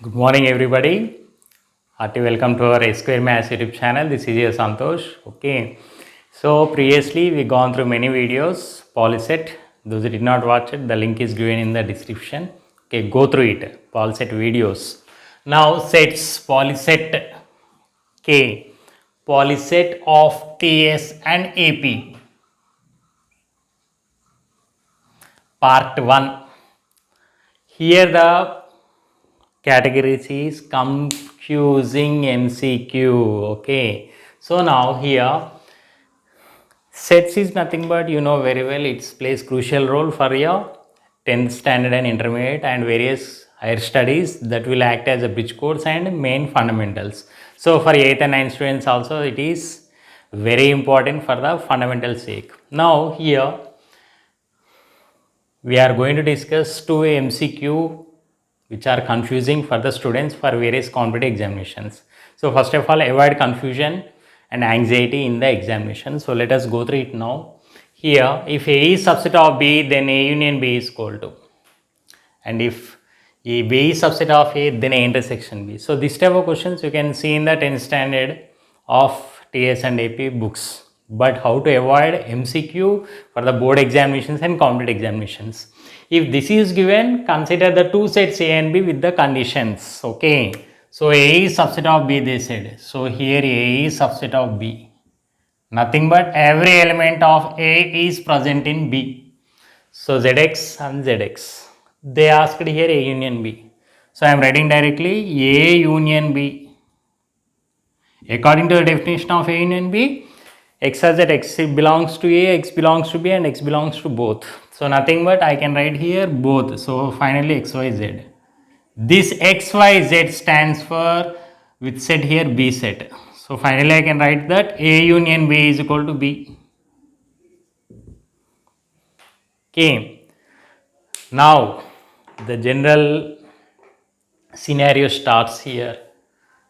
Good morning, everybody. Hearty welcome to our A Square Maths YouTube channel. This is your Santosh. Okay. So previously we gone through many videos. Polyset. Those who did not watch it, the link is given in the description. Okay, go through it. Polyset videos. Now sets polyset. Okay. Polyset of TS and AP. Part 1. Here the categories is confusing MCQ. Okay, so now here sets is nothing but very well it plays crucial role for your 10th standard and intermediate and various higher studies that will act as a bridge course and main fundamentals. So for 8th and 9th students also it is very important for the fundamental sake. Now here we are going to discuss two MCQ which are confusing for the students for various competitive examinations. So first of all, avoid confusion and anxiety in the examination. So let us go through it now. Here, if A is subset of B, then A union B is equal to. And if B is subset of A, then A intersection B. So this type of questions you can see in the 10th standard of TS and AP books. But how to avoid MCQ for the board examinations and competitive examinations. If this is given, consider the two sets A and B with the conditions. Okay. So A is subset of B, they said. So here A is subset of B. Nothing but every element of A is present in B. So ZX and ZX. They asked here A union B. So I am writing directly A union B. According to the definition of A union B, X as that X belongs to A, X belongs to B and X belongs to both. So nothing but I can write here both. So finally X, Y, Z. This X, Y, Z stands for with set here B set. So finally I can write that A union B is equal to B. Okay. Now the general scenario starts here.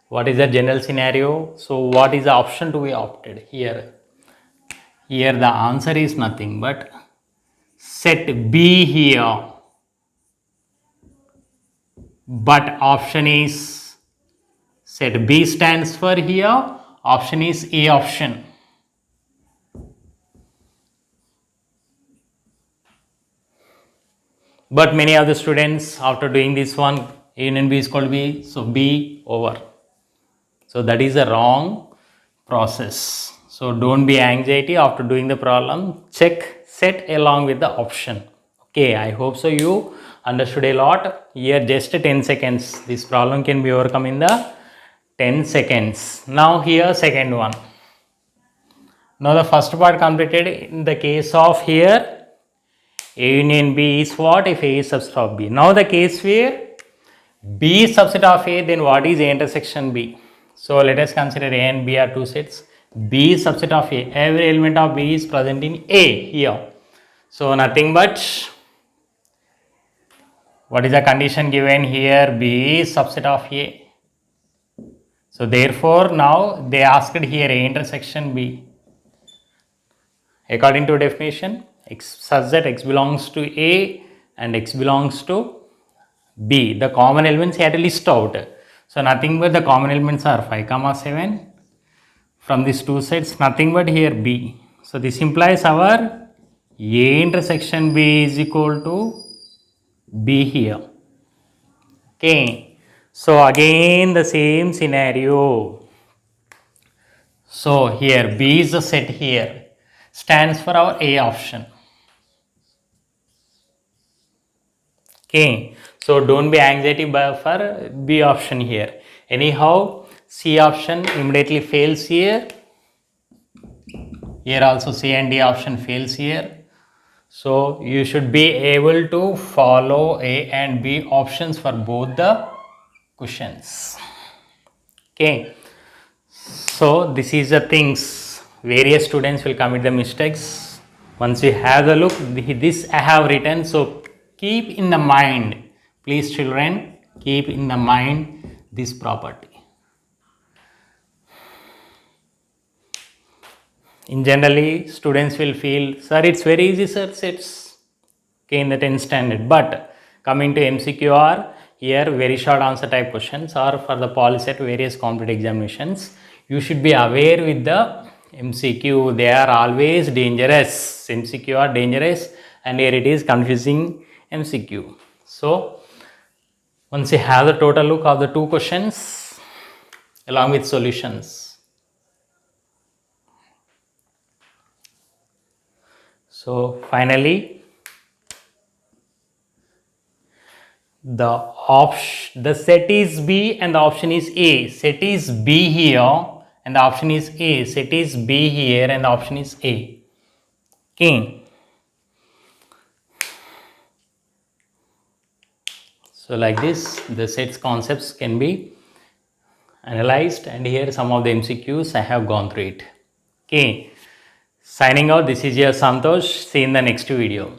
What is the general scenario? So what is the option to be opted here? Here the answer is nothing but set B here, but option is set B stands for here, option is A option. But many of the students after doing this one, A union B is equal to B, so B over. So that is a wrong process. So don't be anxiety after doing the problem. Check set along with the option. Okay, I hope so you understood a lot. Here just 10 seconds. This problem can be overcome in the 10 seconds. Now here second one. Now the first part completed in the case of here A union B is what if A is subset of B. Now the case where B is subset of A, then what is A intersection B? So let us consider A and B are two sets. B is subset of A. Every element of B is present in A here. So nothing but what is the condition given here? B is subset of A. So therefore now they asked here A intersection B. According to definition, X such that X belongs to A and X belongs to B. The common elements you have to list out. So nothing but the common elements are 5, 7. From these two sets, nothing but here B. So this implies our A intersection B is equal to B here. Okay. So again the same scenario. So here B is the set here. Stands for our A option. Okay. So don't be anxiety for B option here. Anyhow, C option immediately fails here. Here also C and D option fails here. So you should be able to follow A and B options for both the questions. Okay. So this is the things various students will commit the mistakes. Once you have a look, this I have written. So keep in the mind, please children, keep in the mind this property. In generally, students will feel, sir, it's very easy, sir, sets okay in the 10th standard. But coming to MCQR, here very short answer type questions or for the policy at various competitive examinations. You should be aware with the MCQ. They are always dangerous. MCQ are dangerous and here it is confusing MCQ. So once you have the total look of the two questions along with solutions. So finally the set is B and the option is A. Set is B here and the option is A. Set is B here and the option is A. Okay. So like this the sets concepts can be analyzed and here some of the MCQs I have gone through it. Okay. Signing out, this is your Santosh. See you in the next video.